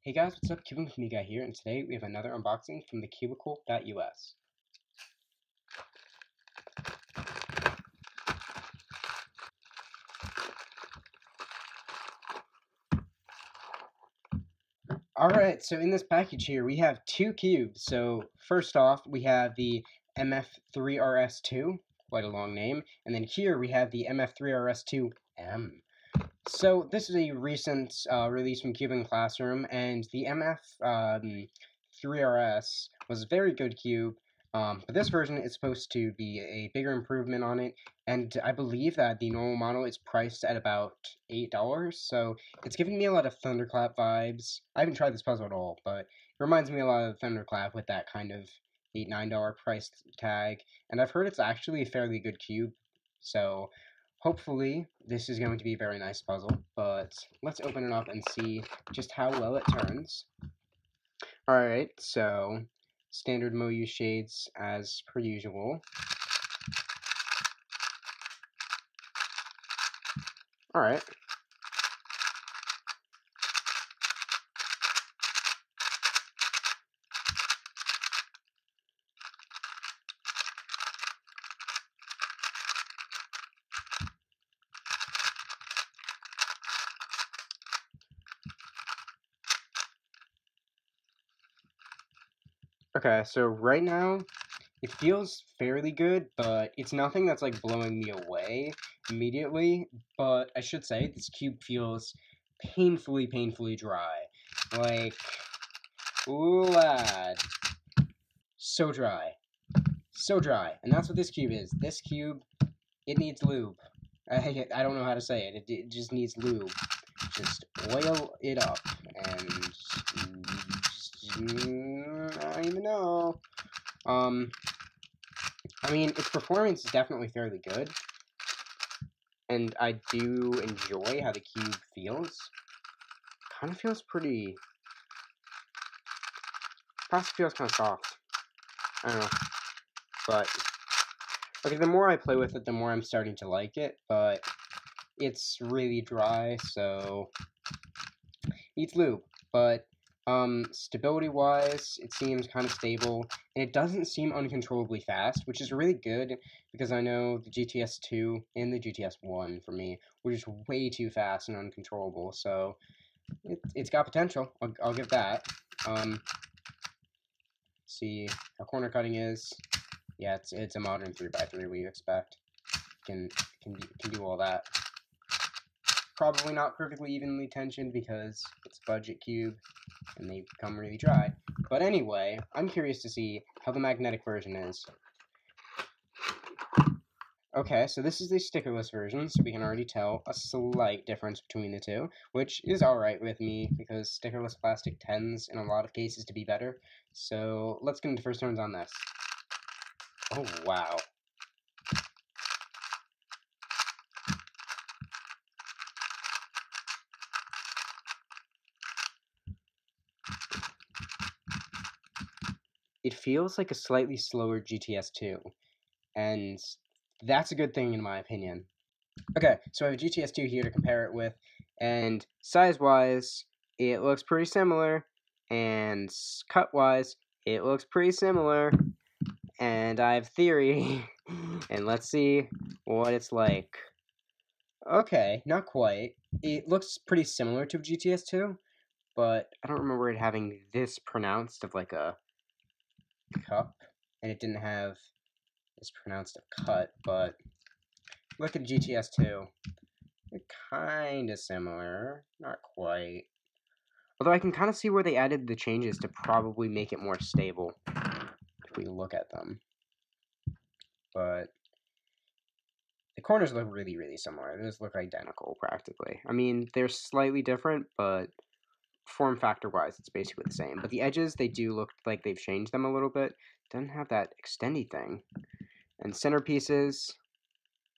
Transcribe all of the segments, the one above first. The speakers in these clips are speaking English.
Hey guys, what's up? Cubicle with me guy here, and today we have another unboxing from the Cubicle.us. Alright, so in this package here we have two cubes. So first off, we have the MF3RS2, quite a long name, and then here we have the MF3RS2M. So this is a recent release from Cubicle Classroom, and the MF3RS was a very good cube, but this version is supposed to be a bigger improvement on it, and I believe that the normal model is priced at about $8, so it's giving me a lot of Thunderclap vibes. I haven't tried this puzzle at all, but it reminds me a lot of Thunderclap with that kind of $8, $9 price tag, and I've heard it's actually a fairly good cube, so hopefully, this is going to be a very nice puzzle, but let's open it up and see just how well it turns. Alright, so standard Moyu shades as per usual. Alright. Okay, so right now, it feels fairly good, but it's nothing that's like blowing me away immediately, but I should say this cube feels painfully dry. Like, lad. So dry. So dry. And that's what this cube is. This cube, it needs lube. I don't know how to say it. It just needs lube. Just oil it up and I don't even know. I mean, its performance is definitely fairly good, and I do enjoy how the cube feels. Kind of feels pretty. Plastic feels kind of soft. I don't know, but okay. The more I play with it, the more I'm starting to like it. But it's really dry, so needs lube. But stability-wise, it seems kind of stable, and it doesn't seem uncontrollably fast, which is really good, because I know the GTS2 and the GTS1, for me, were just way too fast and uncontrollable, so it's got potential, I'll give that. See how corner cutting is. Yeah, it's a modern 3x3, what you expect. Can do all that. Probably not perfectly evenly tensioned because it's a budget cube and they become really dry. But anyway, I'm curious to see how the magnetic version is. Okay, so this is the stickerless version, so we can already tell a slight difference between the two, which is alright with me because stickerless plastic tends in a lot of cases to be better. So let's get into first turns on this. Oh, wow. It feels like a slightly slower GTS2, and that's a good thing in my opinion. Okay, so I have a GTS2 here to compare it with, and size-wise, it looks pretty similar, and cut-wise, it looks pretty similar, and I have theory, and let's see what it's like. Okay, not quite. It looks pretty similar to a GTS2, but I don't remember it having this pronounced of like a cup, and it didn't have this pronounced a cut, but look at GTS2. They're kind of similar, not quite. Although I can kind of see where they added the changes to probably make it more stable, if we look at them. But the corners look really similar. They just look identical, practically. I mean, they're slightly different, but form factor-wise, it's basically the same. But the edges, they do look like they've changed them a little bit. Doesn't have that extendy thing. And centerpieces,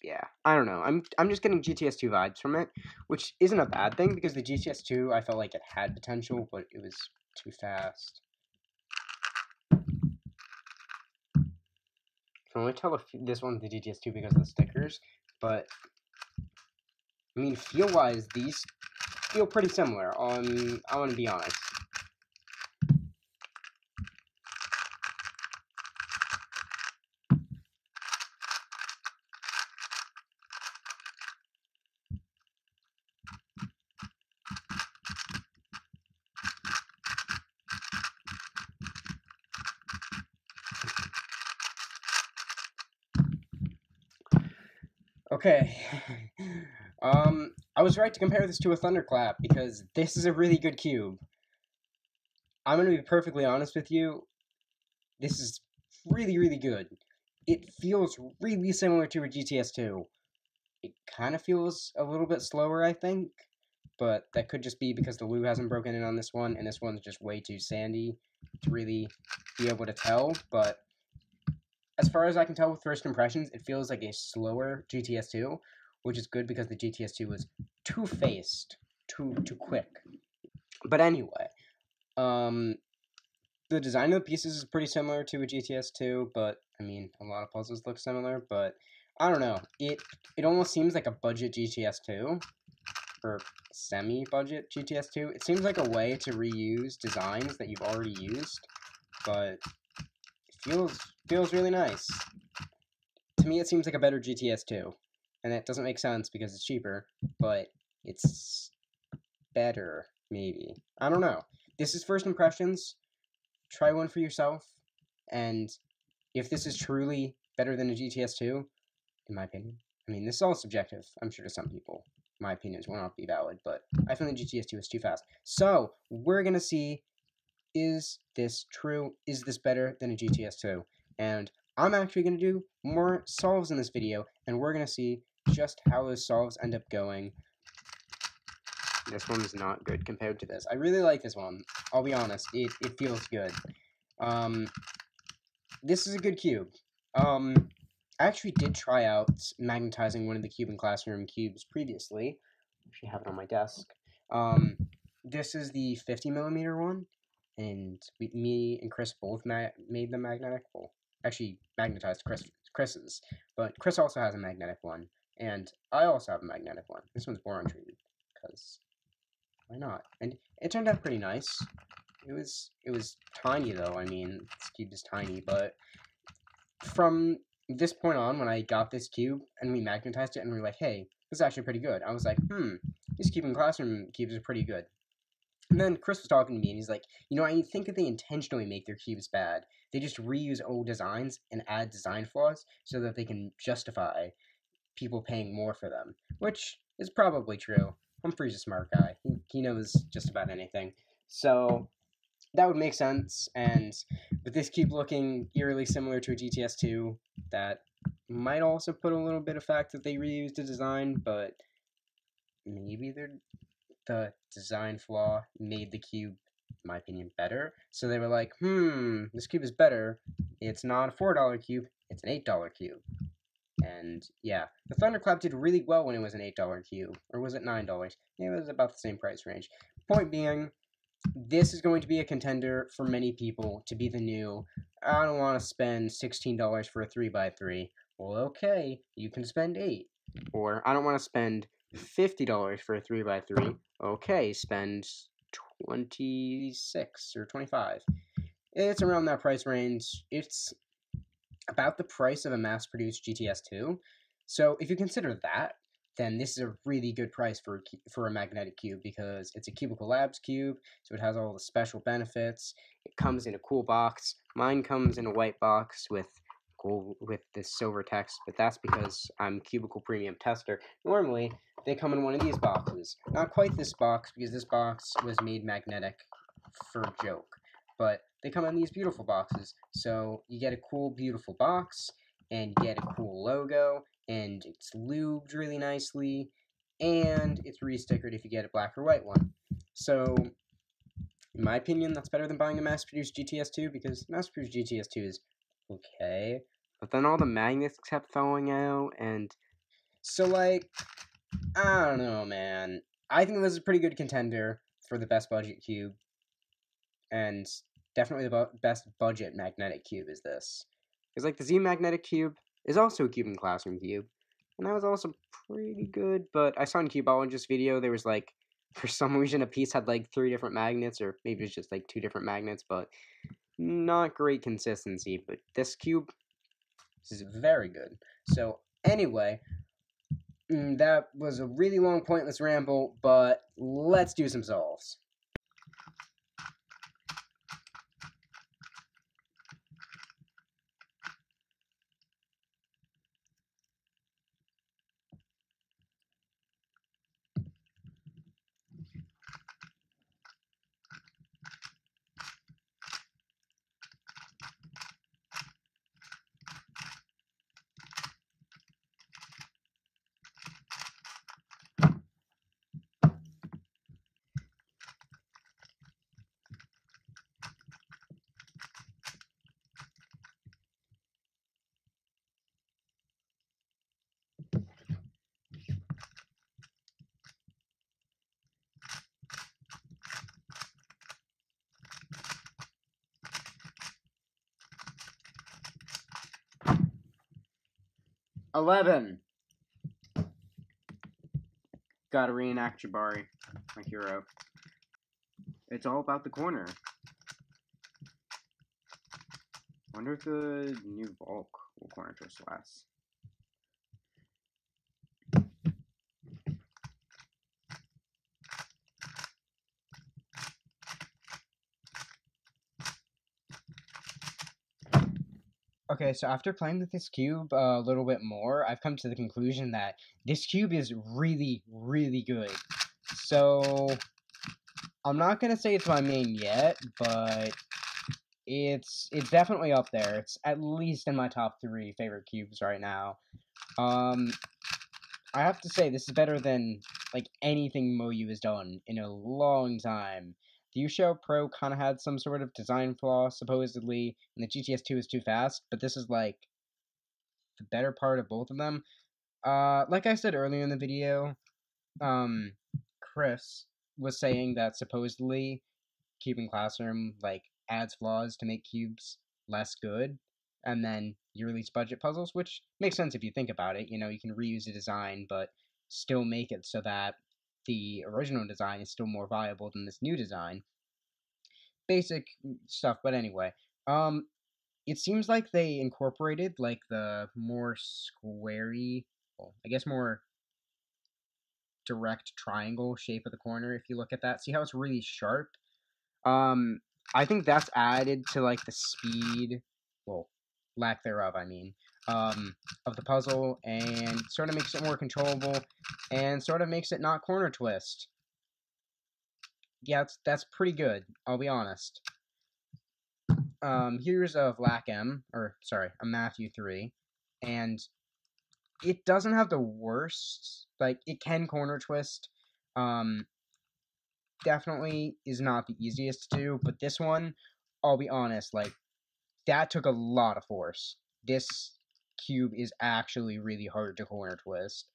yeah, I don't know. I'm just getting GTS2 vibes from it, which isn't a bad thing because the GTS2 I felt like it had potential, but it was too fast. I can only tell if this one's the GTS2 because of the stickers, but I mean, feel-wise, these feel pretty similar. I want to be honest. Okay. I was right to compare this to a thunderclap because this is a really good cube. I'm gonna be perfectly honest with you. This is really, really good. It feels really similar to a GTS2. It kind of feels a little bit slower, I think, but that could just be because the lube hasn't broken in on this one, and this one's just way too sandy to really be able to tell. But as far as I can tell with first impressions, it feels like a slower GTS2, which is good because the GTS2 was two-faced, too quick. But anyway, the design of the pieces is pretty similar to a GTS2, but I mean, a lot of puzzles look similar, but I don't know. It almost seems like a budget GTS2, or semi-budget GTS2. It seems like a way to reuse designs that you've already used, but it feels really nice. To me, it seems like a better GTS2, and that doesn't make sense because it's cheaper, but it's better, maybe. I don't know. This is first impressions. Try one for yourself, and if this is truly better than a GTS2, in my opinion, I mean, this is all subjective, I'm sure, to some people. My opinions will not be valid, but I feel the GTS2 is too fast. So, we're going to see, is this true? Is this better than a GTS2? And I'm actually going to do more solves in this video, and we're going to see just how those solves end up going. This one's not good compared to this. I really like this one. I'll be honest, it feels good. This is a good cube. I actually did try out magnetizing one of the cube and classroom cubes previously. I actually have it on my desk. This is the 50mm one, and me and Chris both made them magnetic. Well, actually magnetized Chris's, but Chris also has a magnetic one, and I also have a magnetic one. This one's boron treated, because why not? And it turned out pretty nice. It was tiny though. I mean, this cube is tiny, but from this point on, when I got this cube and we magnetized it and we were like, hey, this is actually pretty good. I was like, these cube and classroom cubes are pretty good. And then Chris was talking to me and he's like, you know, I think that they intentionally make their cubes bad. They just reuse old designs and add design flaws so that they can justify people paying more for them, which is probably true. Humphrey's a smart guy. He knows just about anything. So that would make sense, and with this cube looking eerily similar to a GTS2, that might also put a little bit of fact that they reused a design, but maybe the design flaw made the cube, in my opinion, better. So they were like, this cube is better. It's not a $4 cube, it's an $8 cube. And yeah, the Thunderclap did really well when it was an $8 cube. Or was it $9? Yeah, it was about the same price range. Point being, this is going to be a contender for many people to be the new, I don't want to spend $16 for a 3x3. Well, okay, you can spend $8. Or, I don't want to spend $50 for a 3x3. Okay, spend 26 or 25. It's around that price range. It's about the price of a mass-produced GTS2. So if you consider that, then this is a really good price for a magnetic cube because it's a Cubicle Labs cube, so it has all the special benefits. It comes in a cool box. Mine comes in a white box with this silver text, but that's because I'm Cubicle Premium Tester. Normally, they come in one of these boxes. Not quite this box, because this box was made magnetic for a joke. But they come in these beautiful boxes, so you get a cool, beautiful box, and you get a cool logo, and it's lubed really nicely, and it's re-stickered if you get a black or white one. So, in my opinion, that's better than buying a mass-produced GTS2, because mass-produced GTS2 is okay, but then all the magnets kept falling out, and so, like, I don't know, man. I think this is a pretty good contender for the best budget cube, and definitely the best budget magnetic cube is this. Because, like, the Z magnetic cube is also a cube and classroom cube, and that was also pretty good, but I saw in Cubologist's video, there was, like, for some reason, a piece had, like, 3 different magnets, or maybe it's just, like, 2 different magnets, but not great consistency. But this cube, this is very good. So, anyway, that was a really long, pointless ramble, but let's do some solves. 11. Gotta reenact Jabari, my hero. It's all about the corner. Wonder if the new Volk will corner twist less. Okay, so after playing with this cube a little bit more, I've come to the conclusion that this cube is really, really good. So, I'm not gonna say it's my main yet, but it's definitely up there. It's at least in my top 3 favorite cubes right now. I have to say this is better than like anything Moyu has done in a long time. The Ushio Pro kind of had some sort of design flaw, supposedly, and the GTS2 is too fast, but this is like the better part of both of them. Like I said earlier in the video, Chris was saying that supposedly Cube Classroom like adds flaws to make cubes less good, and then you release budget puzzles, which makes sense if you think about it. You know, you can reuse a design, but still make it so that the original design is still more viable than this new design. Basic stuff, but anyway, it seems like they incorporated like the more squarey, well, I guess more direct triangle shape of the corner. If you look at that, see how it's really sharp. I think that's added to like the speed, well, lack thereof, I mean, of the puzzle, and sort of makes it more controllable, and sort of makes it not corner twist. Yeah, that's pretty good, I'll be honest. Here's a Black M, or sorry, a Matthew 3, and it doesn't have the worst, like, it can corner twist, definitely is not the easiest to do, but this one, I'll be honest, like, that took a lot of force. This cube is actually really hard to corner twist.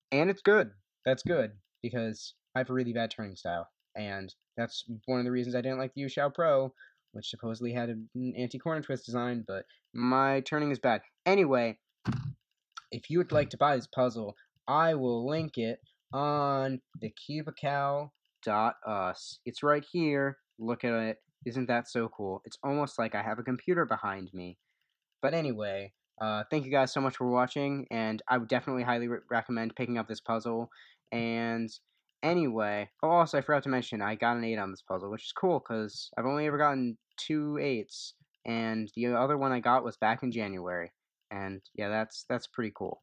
And it's good. That's good, because I have a really bad turning style. And that's one of the reasons I didn't like the Yushao Pro, which supposedly had an anti-corner twist design, but my turning is bad. Anyway, if you would like to buy this puzzle, I will link it on the Cubicle.us. It's right here. Look at it. Isn't that so cool? It's almost like I have a computer behind me. But anyway, thank you guys so much for watching, and I would definitely highly recommend picking up this puzzle. And anyway, oh, also I forgot to mention, I got an 8 on this puzzle, which is cool, because I've only ever gotten 2 8s, and the other one I got was back in January. And yeah, that's pretty cool.